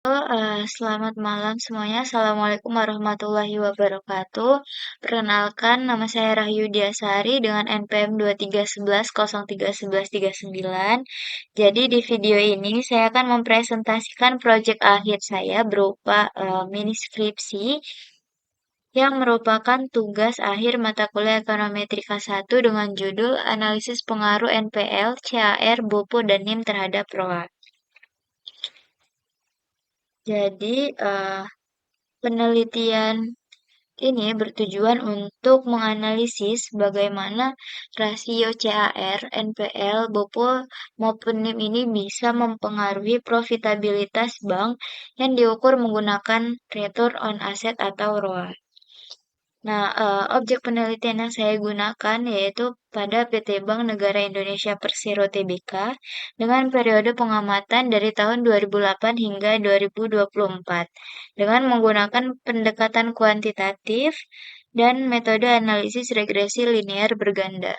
Selamat malam semuanya. Assalamualaikum warahmatullahi wabarakatuh. Perkenalkan, nama saya Rahyu Diasari dengan NPM 2311031139. Jadi di video ini saya akan mempresentasikan proyek akhir saya berupa mini skripsi yang merupakan tugas akhir mata kuliah Ekonometrika 1 dengan judul Analisis Pengaruh NPL, CAR, BOPO, dan NIM terhadap ROA. Jadi, penelitian ini bertujuan untuk menganalisis bagaimana rasio CAR, NPL, BOPO maupun NIM ini bisa mempengaruhi profitabilitas bank yang diukur menggunakan Return on Asset atau ROA. Nah, objek penelitian yang saya gunakan yaitu pada PT Bank Negara Indonesia Persero Tbk dengan periode pengamatan dari tahun 2008 hingga 2024 dengan menggunakan pendekatan kuantitatif dan metode analisis regresi linear berganda.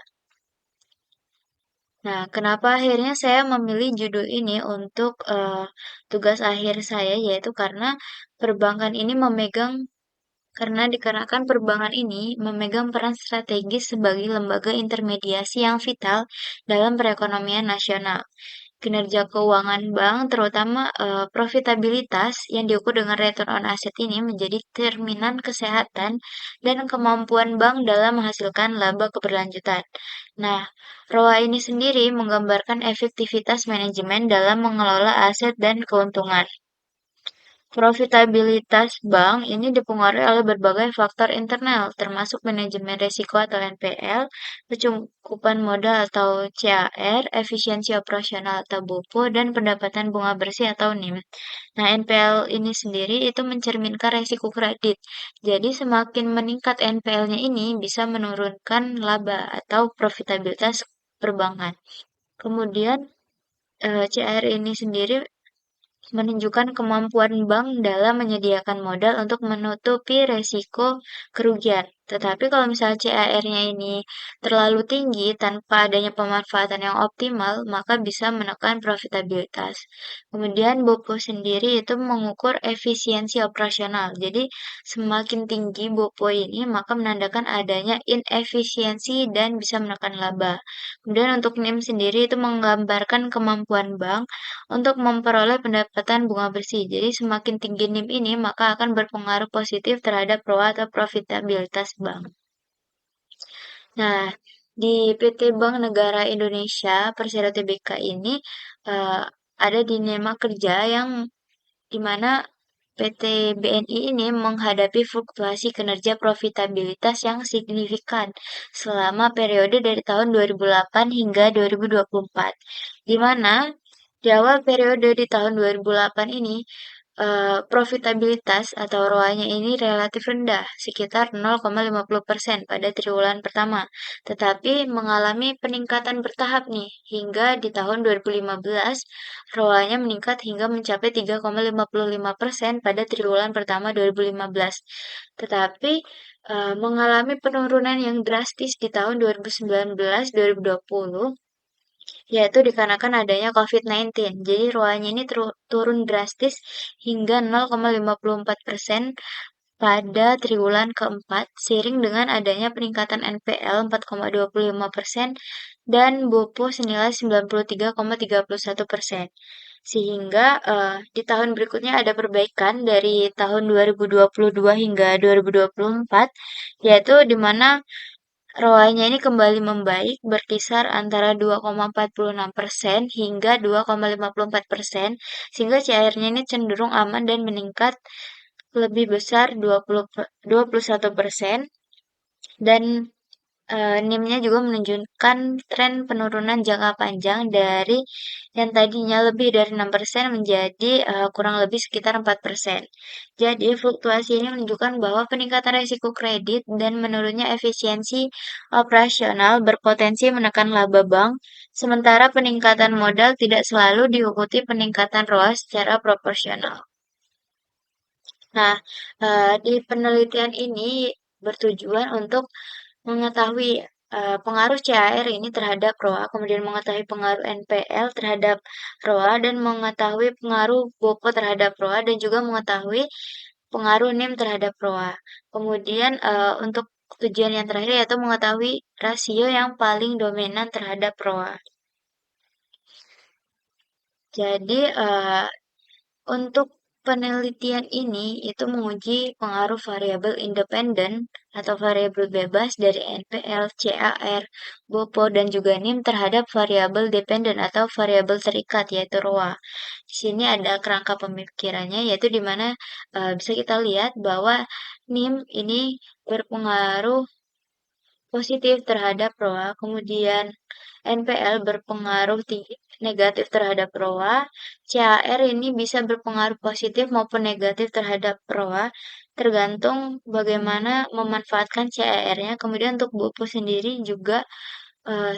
Nah, kenapa akhirnya saya memilih judul ini untuk tugas akhir saya, yaitu karena perbankan ini memegang dikarenakan perbankan ini memegang peran strategis sebagai lembaga intermediasi yang vital dalam perekonomian nasional. Kinerja keuangan bank, terutama profitabilitas yang diukur dengan return on asset ini menjadi cerminan kesehatan dan kemampuan bank dalam menghasilkan laba keberlanjutan. Nah, ROA ini sendiri menggambarkan efektivitas manajemen dalam mengelola aset dan keuntungan. Profitabilitas bank ini dipengaruhi oleh berbagai faktor internal, termasuk manajemen risiko atau NPL, kecukupan modal atau CAR, efisiensi operasional atau BOPO, dan pendapatan bunga bersih atau NIM. Nah, NPL ini sendiri itu mencerminkan risiko kredit. Jadi, semakin meningkat NPL-nya ini bisa menurunkan laba atau profitabilitas perbankan. Kemudian, CAR ini sendiri menunjukkan kemampuan bank dalam menyediakan modal untuk menutupi resiko kerugian. Tetapi kalau misalnya CAR-nya ini terlalu tinggi tanpa adanya pemanfaatan yang optimal, maka bisa menekan profitabilitas. Kemudian BOPO sendiri itu mengukur efisiensi operasional. Jadi semakin tinggi BOPO ini, maka menandakan adanya inefisiensi dan bisa menekan laba. Kemudian untuk NIM sendiri itu menggambarkan kemampuan bank untuk memperoleh pendapatan bunga bersih. Jadi semakin tinggi NIM ini maka akan berpengaruh positif terhadap ROA atau profitabilitas bank. Nah, di PT Bank Negara Indonesia Persero Tbk ini eh, ada dilema kerja yang dimana PT BNI ini menghadapi fluktuasi kinerja profitabilitas yang signifikan selama periode dari tahun 2008 hingga 2024, di mana di awal periode di tahun 2008 ini, profitabilitas atau ROA-nya ini relatif rendah, sekitar 0,50% pada triwulan pertama, tetapi mengalami peningkatan bertahap nih, hingga di tahun 2015 ROA-nya meningkat hingga mencapai 3,55% pada triwulan pertama 2015. Tetapi mengalami penurunan yang drastis di tahun 2019-2020 yaitu dikarenakan adanya COVID-19. Jadi ROA-nya ini turun drastis hingga 0,54% pada triwulan keempat, seiring dengan adanya peningkatan NPL 4,25% dan BOPO senilai 93,31%. Sehingga di tahun berikutnya ada perbaikan dari tahun 2022 hingga 2024, yaitu di mana ROA-nya ini kembali membaik berkisar antara 2,46% hingga 2,54%, sehingga CAR-nya ini cenderung aman dan meningkat lebih besar 21%, dan NIM-nya juga menunjukkan tren penurunan jangka panjang dari yang tadinya lebih dari 6% menjadi kurang lebih sekitar 4%. Jadi, fluktuasi ini menunjukkan bahwa peningkatan risiko kredit dan menurunnya efisiensi operasional berpotensi menekan laba bank, sementara peningkatan modal tidak selalu diikuti peningkatan ROA secara proporsional. Nah, di penelitian ini bertujuan untuk mengetahui pengaruh CAR ini terhadap ROA, kemudian mengetahui pengaruh NPL terhadap ROA, dan mengetahui pengaruh BOPO terhadap ROA, dan juga mengetahui pengaruh NIM terhadap ROA. Kemudian untuk tujuan yang terakhir yaitu mengetahui rasio yang paling dominan terhadap ROA. Jadi untuk penelitian ini itu menguji pengaruh variabel independen atau variabel bebas dari NPL, CAR, BOPO, dan juga NIM terhadap variabel dependen atau variabel terikat yaitu ROA. Di sini ada kerangka pemikirannya yaitu di mana bisa kita lihat bahwa NIM ini berpengaruh positif terhadap ROA, kemudian NPL berpengaruh negatif terhadap ROA, CAR ini bisa berpengaruh positif maupun negatif terhadap ROA, tergantung bagaimana memanfaatkan CAR-nya. Kemudian untuk BOPO sendiri juga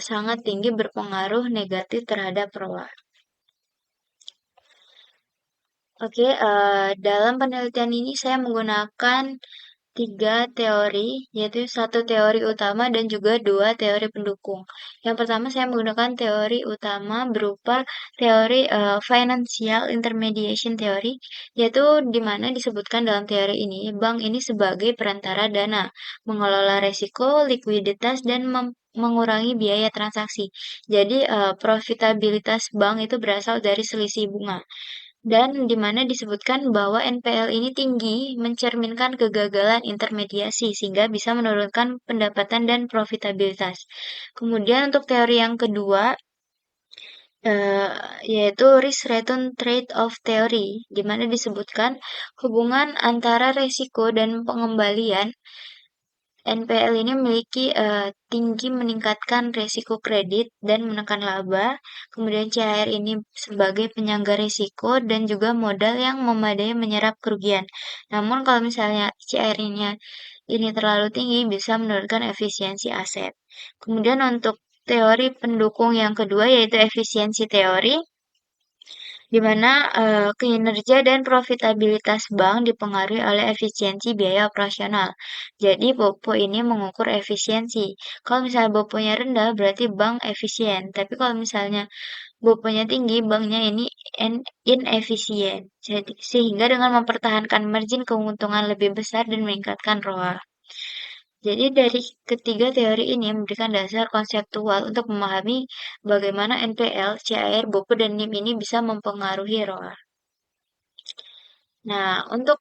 sangat tinggi berpengaruh negatif terhadap ROA. Oke, dalam penelitian ini saya menggunakan tiga teori, yaitu satu teori utama dan juga dua teori pendukung. Yang pertama saya menggunakan teori utama berupa teori financial intermediation theory, yaitu di mana disebutkan dalam teori ini, bank ini sebagai perantara dana, mengelola resiko, likuiditas, dan mengurangi biaya transaksi. Jadi profitabilitas bank itu berasal dari selisih bunga dan di mana disebutkan bahwa NPL ini tinggi mencerminkan kegagalan intermediasi sehingga bisa menurunkan pendapatan dan profitabilitas. Kemudian untuk teori yang kedua eh, yaitu risk return trade-off theory di mana disebutkan hubungan antara resiko dan pengembalian. NPL ini memiliki tinggi meningkatkan resiko kredit dan menekan laba. Kemudian CHR ini sebagai penyangga risiko dan juga modal yang memadai menyerap kerugian. Namun kalau misalnya CHR-nya ini terlalu tinggi bisa menurunkan efisiensi aset. Kemudian untuk teori pendukung yang kedua yaitu efisiensi teori di mana kinerja dan profitabilitas bank dipengaruhi oleh efisiensi biaya operasional. Jadi BOPO ini mengukur efisiensi. Kalau misalnya BOPO-nya rendah berarti bank efisien. Tapi kalau misalnya BOPO-nya tinggi, banknya ini inefisien. Jadi, sehingga dengan mempertahankan margin keuntungan lebih besar dan meningkatkan ROA. Jadi dari ketiga teori ini memberikan dasar konseptual untuk memahami bagaimana NPL, CAR, BOPO, dan NIM ini bisa mempengaruhi ROA. Nah, untuk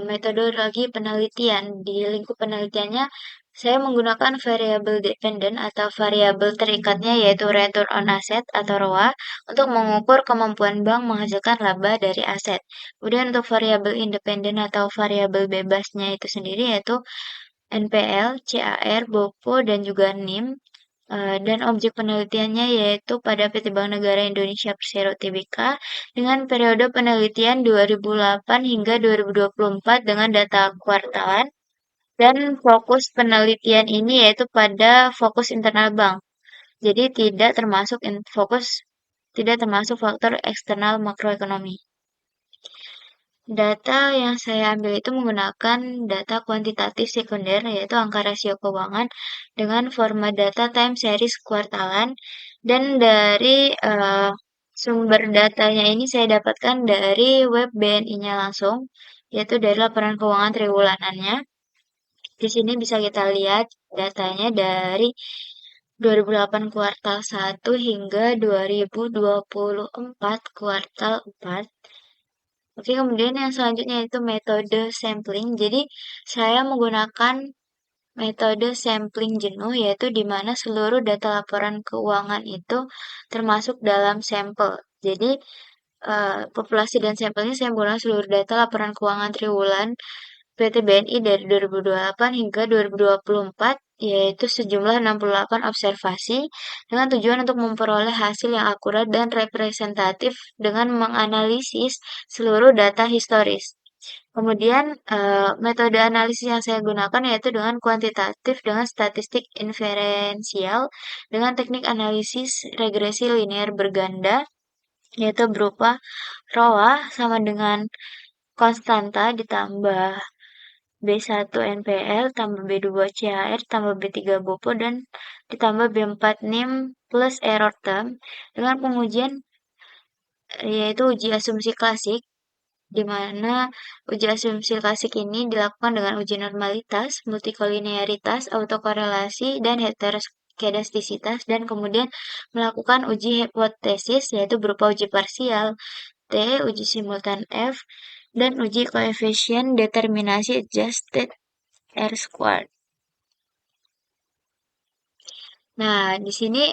metodologi penelitian di lingkup penelitiannya, saya menggunakan variabel dependent atau variabel terikatnya yaitu return on asset atau ROA untuk mengukur kemampuan bank menghasilkan laba dari aset. Kemudian untuk variabel independen atau variabel bebasnya itu sendiri yaitu NPL, CAR, BOPO, dan juga NIM. Dan objek penelitiannya yaitu pada PT Bank Negara Indonesia Persero Tbk dengan periode penelitian 2008 hingga 2024 dengan data kuartalan dan fokus penelitian ini yaitu pada fokus internal bank. Jadi tidak termasuk faktor eksternal makroekonomi. Data yang saya ambil itu menggunakan data kuantitatif sekunder, yaitu angka rasio keuangan dengan format data time series kuartalan. Dan dari sumber datanya ini saya dapatkan dari web BNI-nya langsung, yaitu dari laporan keuangan triwulanannya. Di sini bisa kita lihat datanya dari 2008 kuartal 1 hingga 2024 kuartal 4. Oke, kemudian yang selanjutnya itu metode sampling. Jadi, saya menggunakan metode sampling jenuh, yaitu di mana seluruh data laporan keuangan itu termasuk dalam sampel. Jadi, populasi dan sampelnya saya menggunakan seluruh data laporan keuangan triwulan PT BNI dari 2028 hingga 2024, yaitu sejumlah 68 observasi dengan tujuan untuk memperoleh hasil yang akurat dan representatif dengan menganalisis seluruh data historis. Kemudian metode analisis yang saya gunakan yaitu dengan kuantitatif dengan statistik inferensial dengan teknik analisis regresi linear berganda yaitu berupa ROA sama dengan konstanta ditambah B1 NPL tambah B2 CHR tambah B3 BOPO dan ditambah B4 NIM plus error term dengan pengujian yaitu uji asumsi klasik, di mana uji asumsi klasik ini dilakukan dengan uji normalitas, multikolinearitas, autokorelasi, dan heteroskedastisitas, dan kemudian melakukan uji hipotesis yaitu berupa uji parsial, T, uji simultan F, dan uji koefisien determinasi adjusted R squared. Nah, di sini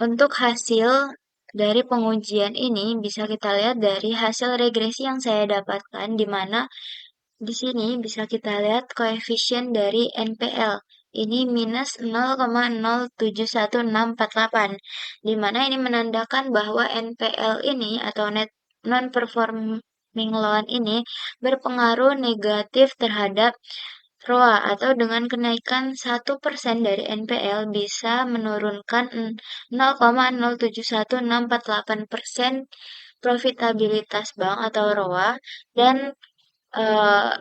untuk hasil dari pengujian ini bisa kita lihat dari hasil regresi yang saya dapatkan, di mana di sini bisa kita lihat koefisien dari NPL. Ini minus 0,071648, di mana ini menandakan bahwa NPL ini atau net non-performing loan ini berpengaruh negatif terhadap ROA atau dengan kenaikan 1% dari NPL bisa menurunkan 0,071648% profitabilitas bank atau ROA dan eh,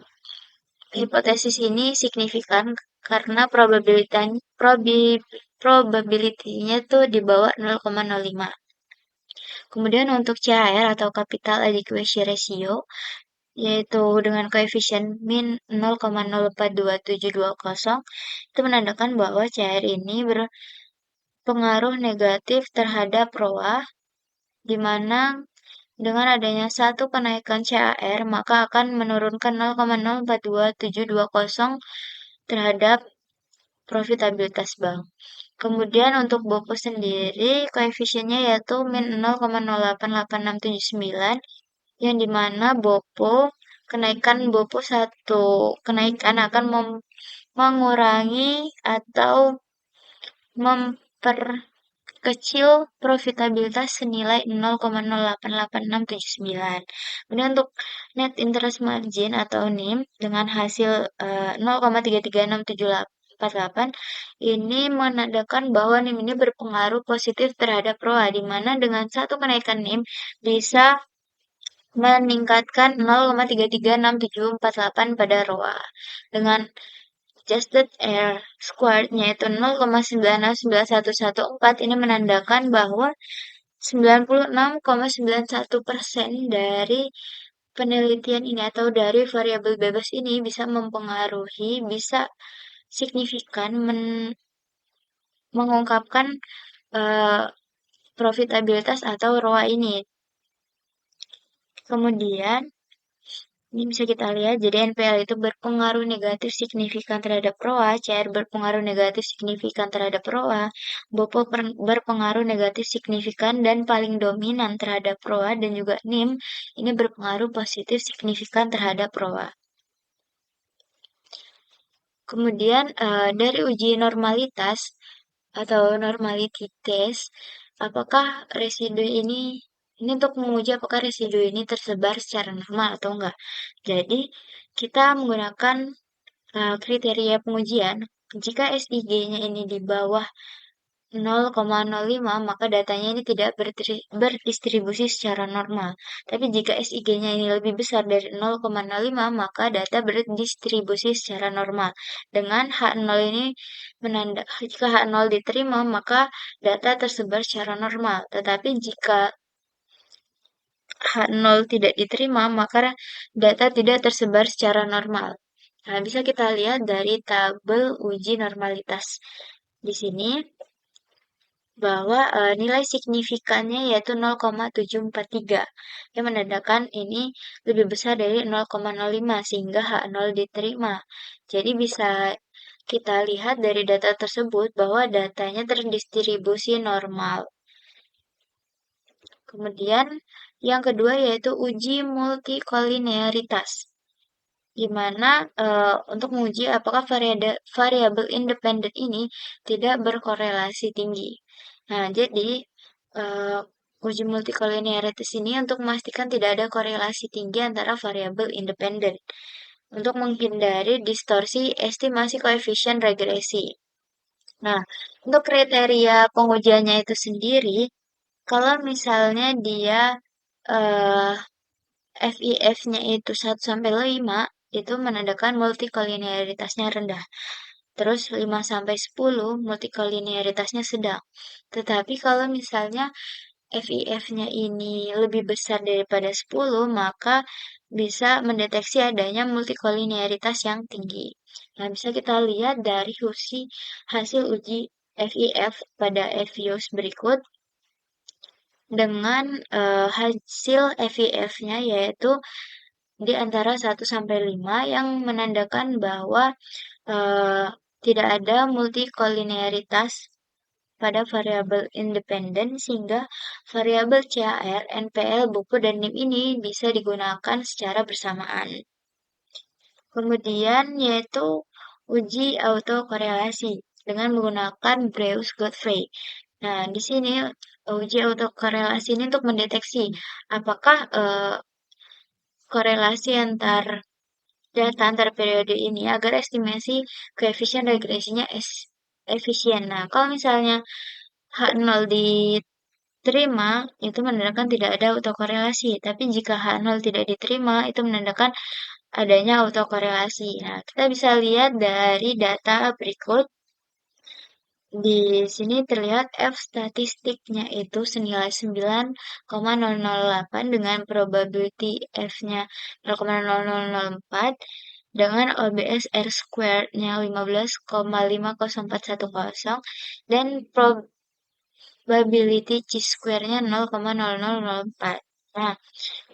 hipotesis ini signifikan karena probability-nya tuh di bawah 0,05. Kemudian untuk CAR atau Capital Adequacy Ratio yaitu dengan koefisien min 0,042720 itu menandakan bahwa CAR ini berpengaruh negatif terhadap ROA di mana dengan adanya satu kenaikan CAR maka akan menurunkan 0,042720 terhadap profitabilitas bank. Kemudian untuk BOPO sendiri koefisiennya yaitu min 0,088679 yang dimana kenaikan BOPO satu kenaikan akan mengurangi atau memperkecil profitabilitas senilai 0,088679. Kemudian untuk net interest margin atau NIM dengan hasil 0,336748 ini menandakan bahwa NIM ini berpengaruh positif terhadap ROA, di mana dengan satu kenaikan NIM bisa meningkatkan 0,336748 pada ROA dengan adjusted R squared-nya itu 0,969114 ini menandakan bahwa 96,91% dari penelitian ini atau dari variabel bebas ini bisa mempengaruhi, bisa signifikan mengungkapkan uh, profitabilitas atau ROA ini. Kemudian ini bisa kita lihat, jadi NPL itu berpengaruh negatif signifikan terhadap ROA, CR berpengaruh negatif signifikan terhadap ROA, BOPO berpengaruh negatif signifikan dan paling dominan terhadap ROA, dan juga NIM ini berpengaruh positif signifikan terhadap ROA. Kemudian dari uji normalitas atau normality test, apakah residu ini untuk menguji apakah residu ini tersebar secara normal atau enggak. Jadi, kita menggunakan kriteria pengujian. Jika SIG-nya ini di bawah 0,05, maka datanya ini tidak berdistribusi secara normal. Tapi jika SIG-nya ini lebih besar dari 0,05, maka data berdistribusi secara normal. Dengan H0 ini jika H0 diterima, maka data tersebar secara normal. Tetapi jika H0 tidak diterima, maka data tidak tersebar secara normal. Nah, bisa kita lihat dari tabel uji normalitas. Di sini bahwa nilai signifikannya yaitu 0,743 yang menandakan ini lebih besar dari 0,05 sehingga H0 diterima. Jadi bisa kita lihat dari data tersebut bahwa datanya terdistribusi normal. Kemudian yang kedua yaitu uji multikolinearitas, di mana untuk menguji apakah variabel independen ini tidak berkorelasi tinggi. Nah, jadi uji multikolinearitas ini untuk memastikan tidak ada korelasi tinggi antara variabel independen untuk menghindari distorsi estimasi koefisien regresi. Nah, untuk kriteria pengujiannya itu sendiri, kalau misalnya dia FIF-nya itu 1 sampai 5, itu menandakan multikolinearitasnya rendah. Terus 5 sampai 10 multikolinearitasnya sedang. Tetapi kalau misalnya FIF-nya ini lebih besar daripada 10, maka bisa mendeteksi adanya multikolinearitas yang tinggi. Nah, bisa kita lihat dari hasil uji FIF pada EVIOS berikut dengan hasil FIF-nya yaitu di antara 1 sampai 5 yang menandakan bahwa eh, tidak ada multikolinearitas pada variabel independen sehingga variabel CAR, NPL, buku, dan NIM ini bisa digunakan secara bersamaan. Kemudian yaitu uji autokorelasi dengan menggunakan Breus-Godfrey. Nah, di sini uji autokorelasi ini untuk mendeteksi apakah korelasi antar data antar periode ini agar estimasi koefisien regresinya efisien. Nah, kalau misalnya H0 diterima, itu menandakan tidak ada autokorelasi. Tapi jika H0 tidak diterima, itu menandakan adanya autokorelasi. Nah, kita bisa lihat dari data berikut. Di sini terlihat F statistiknya itu senilai 9,008 dengan probability F-nya 0,0004 dengan OBS R squared-nya 15,50410 dan probability chi square-nya 0,0004. Nah,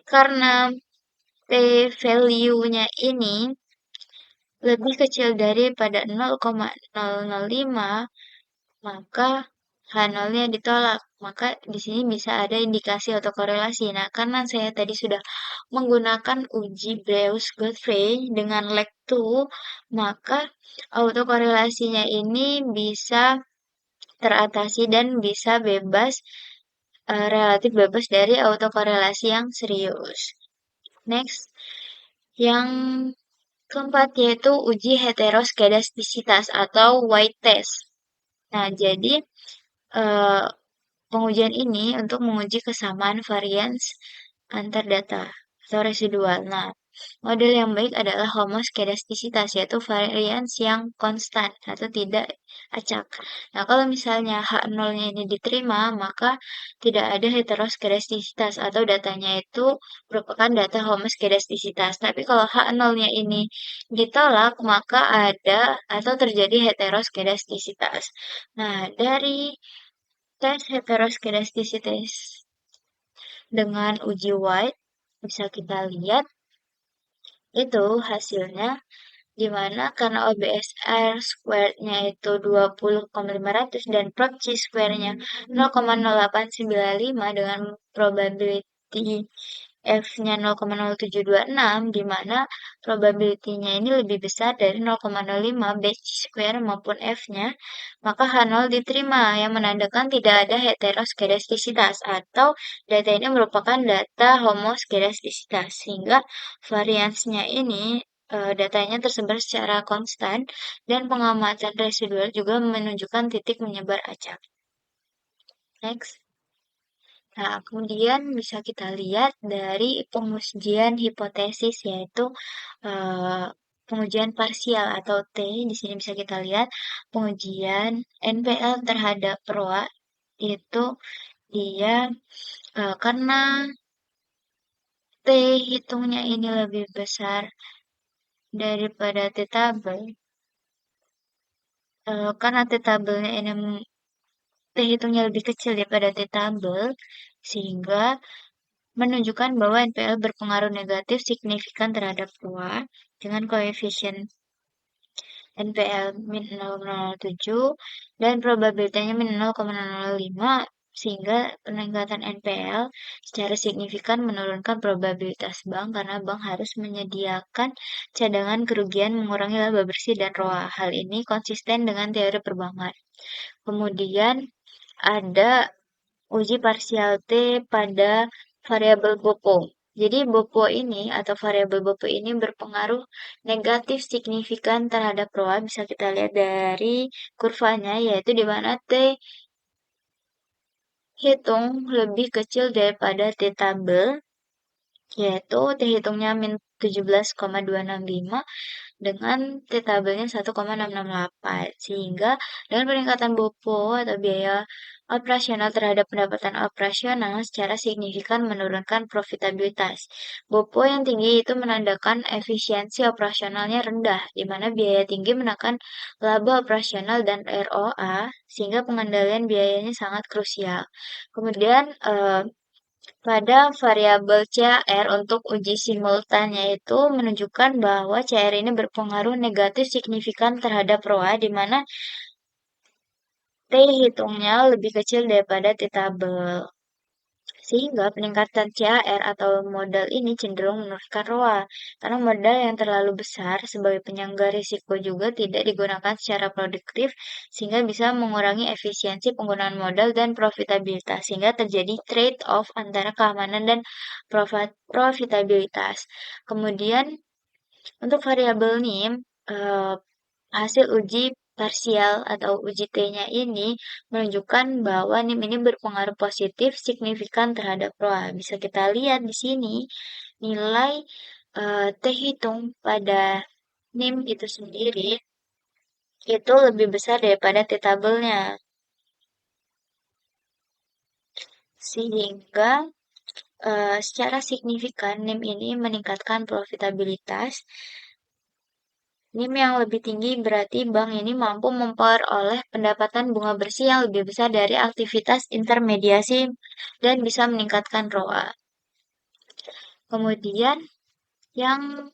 karena p-value-nya ini lebih kecil daripada 0,005, maka H0-nya ditolak. Maka di sini bisa ada indikasi autokorelasi. Nah, karena saya tadi sudah menggunakan uji Breus-Godfrey dengan lag 2, maka autokorelasinya ini bisa teratasi dan bisa relatif bebas dari autokorelasi yang serius. Next, yang keempat yaitu uji heteroskedastisitas atau white test. Nah, jadi eh, pengujian ini untuk menguji kesamaan varians antar data atau residual. Nah, model yang baik adalah homoskedastisitas, yaitu varians yang konstan atau tidak acak. Nah, kalau misalnya H0-nya ini diterima, maka tidak ada heteroskedastisitas atau datanya itu merupakan data homoskedastisitas. Tapi kalau H0-nya ini ditolak, maka ada atau terjadi heteroskedastisitas. Nah, dari tes heteroskedastisitas dengan uji White bisa kita lihat itu hasilnya di mana karena OBSR squared-nya itu 20,500 dan proc chi square-nya 0,0895 dengan probability F-nya 0,0726 di mana probability-nya ini lebih besar dari 0,05 batch square maupun F-nya, maka H0 diterima yang menandakan tidak ada heteroskedastisitas atau data ini merupakan data homoskedastisitas sehingga variansnya ini datanya tersebar secara konstan dan pengamatan residual juga menunjukkan titik menyebar acak. Next. Nah, kemudian bisa kita lihat dari pengujian hipotesis yaitu eh, pengujian parsial atau T. Di sini bisa kita lihat pengujian NPL terhadap ROA itu dia karena T hitungnya ini lebih besar daripada T tabel, karena T tabelnya ini T hitungnya lebih kecil daripada T tabel, sehingga menunjukkan bahwa NPL berpengaruh negatif signifikan terhadap ROA dengan koefisien NPL min 0,07 dan probabilitasnya min 0,005 sehingga peningkatan NPL secara signifikan menurunkan probabilitas bank karena bank harus menyediakan cadangan kerugian mengurangi laba bersih dan ROA. Hal ini konsisten dengan teori perbankan. Kemudian ada uji parsial T pada variabel BOPO. Jadi BOPO ini atau variabel BOPO ini berpengaruh negatif signifikan terhadap ROA. Bisa kita lihat dari kurvanya yaitu di mana T hitung lebih kecil daripada T tabel yaitu T hitungnya min 17,265 dengan T-tabelnya 1,668. Sehingga dengan peningkatan BOPO atau biaya operasional terhadap pendapatan operasional secara signifikan menurunkan profitabilitas. BOPO yang tinggi itu menandakan efisiensi operasionalnya rendah, di mana biaya tinggi menekan laba operasional dan ROA, sehingga pengendalian biayanya sangat krusial. Kemudian, pada variabel CAR untuk uji simultan yaitu menunjukkan bahwa CAR ini berpengaruh negatif signifikan terhadap ROA di mana T hitungnya lebih kecil daripada T tabel. Sehingga peningkatan CAR atau modal ini cenderung menurunkan ROA, karena modal yang terlalu besar sebagai penyangga risiko juga tidak digunakan secara produktif, sehingga bisa mengurangi efisiensi penggunaan modal dan profitabilitas, sehingga terjadi trade-off antara keamanan dan profitabilitas. Kemudian, untuk variabel NIM, hasil uji parsial atau uji T-nya ini menunjukkan bahwa NIM ini berpengaruh positif signifikan terhadap ROA. Bisa kita lihat di sini nilai T hitung pada NIM itu sendiri itu lebih besar daripada T tabelnya. Sehingga secara signifikan NIM ini meningkatkan profitabilitas. NIM yang lebih tinggi berarti bank ini mampu memperoleh pendapatan bunga bersih yang lebih besar dari aktivitas intermediasi dan bisa meningkatkan ROA. Kemudian yang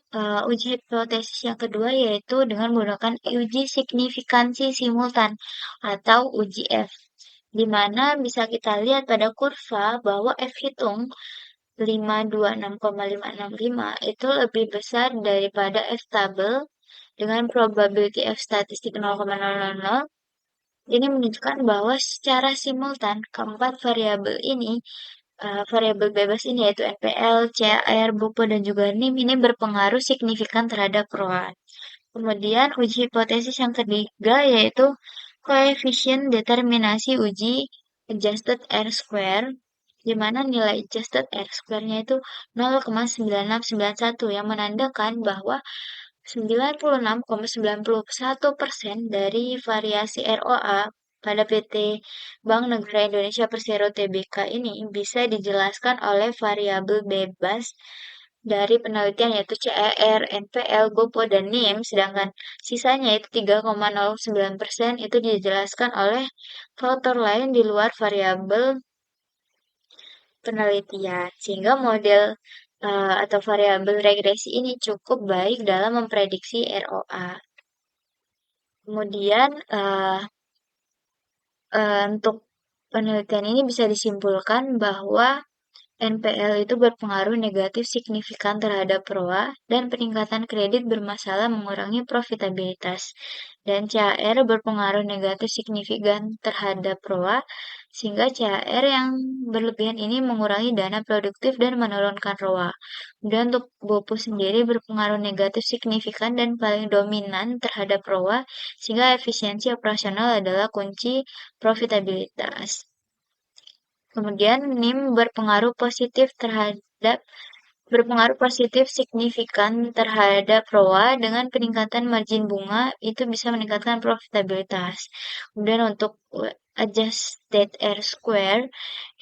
uji hipotesis yang kedua yaitu dengan menggunakan uji signifikansi simultan atau uji F, di mana bisa kita lihat pada kurva bahwa F hitung 526,565 itu lebih besar daripada F tabel dengan probability F statistik 0,000. Ini menunjukkan bahwa secara simultan keempat variabel ini, variabel bebas ini yaitu NPL, CAR, BOPO, dan juga NIM ini berpengaruh signifikan terhadap ROA. Kemudian uji hipotesis yang ketiga yaitu koefisien determinasi uji adjusted R square, di mana nilai adjusted R square-nya itu 0,9691 yang menandakan bahwa 96,91% dari variasi ROA pada PT Bank Negara Indonesia Persero Tbk ini bisa dijelaskan oleh variabel bebas dari penelitian yaitu CER, NPL, GOPO, dan NIM, sedangkan sisanya itu 3,09% itu dijelaskan oleh faktor lain di luar variabel penelitian, sehingga model atau variabel regresi ini cukup baik dalam memprediksi ROA. Kemudian untuk penelitian ini bisa disimpulkan bahwa NPL itu berpengaruh negatif signifikan terhadap ROA dan peningkatan kredit bermasalah mengurangi profitabilitas. Dan CAR berpengaruh negatif signifikan terhadap ROA sehingga CAR yang berlebihan ini mengurangi dana produktif dan menurunkan ROA. Dan untuk BOPO sendiri berpengaruh negatif signifikan dan paling dominan terhadap ROA sehingga efisiensi operasional adalah kunci profitabilitas. Kemudian NIM berpengaruh positif signifikan terhadap ROA dengan peningkatan margin bunga itu bisa meningkatkan profitabilitas. Kemudian untuk adjusted R square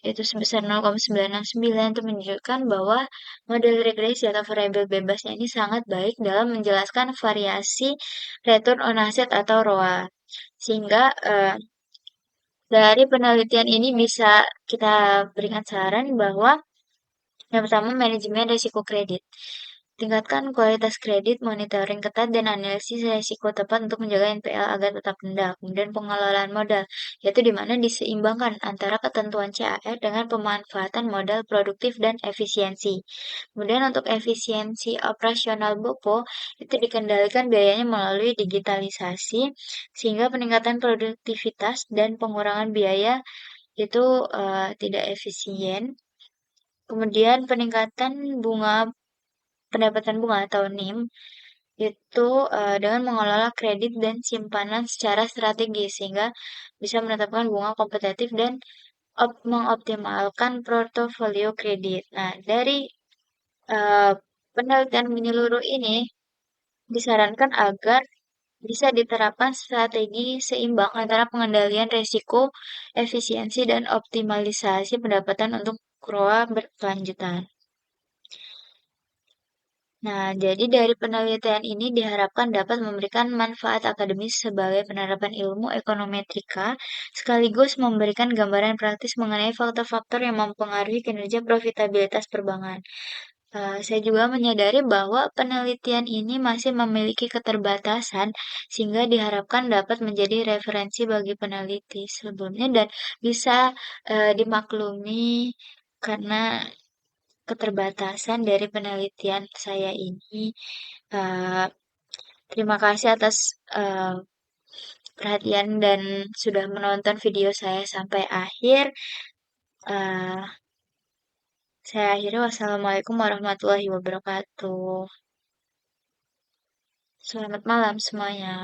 itu sebesar 0,969 itu menunjukkan bahwa model regresi atau variabel bebasnya ini sangat baik dalam menjelaskan variasi return on asset atau ROA. Sehingga dari penelitian ini bisa kita berikan saran bahwa yang pertama, manajemen risiko kredit. Tingkatkan kualitas kredit, monitoring ketat, dan analisis risiko tepat untuk menjaga NPL agar tetap rendah. Kemudian pengelolaan modal, yaitu di mana diseimbangkan antara ketentuan CAR dengan pemanfaatan modal produktif dan efisiensi. Kemudian untuk efisiensi operasional BOPO, itu dikendalikan biayanya melalui digitalisasi, sehingga peningkatan produktivitas dan pengurangan biaya itu tidak efisien. Kemudian peningkatan pendapatan bunga atau NIM itu dengan mengelola kredit dan simpanan secara strategis sehingga bisa menetapkan bunga kompetitif dan mengoptimalkan portofolio kredit. Nah, dari Penelitian menyeluruh ini disarankan agar bisa diterapkan strategi seimbang antara pengendalian risiko, efisiensi, dan optimalisasi pendapatan untuk kelola berkelanjutan. Nah, jadi dari penelitian ini diharapkan dapat memberikan manfaat akademis sebagai penerapan ilmu ekonometrika, sekaligus memberikan gambaran praktis mengenai faktor-faktor yang mempengaruhi kinerja profitabilitas perbankan. Saya juga menyadari bahwa penelitian ini masih memiliki keterbatasan, sehingga diharapkan dapat menjadi referensi bagi peneliti sebelumnya dan bisa dimaklumi karena keterbatasan dari penelitian saya ini. Eh, Terima kasih atas eh, perhatian dan sudah menonton video saya sampai akhir. Eh, saya akhiri wassalamualaikum warahmatullahi wabarakatuh. Selamat malam semuanya.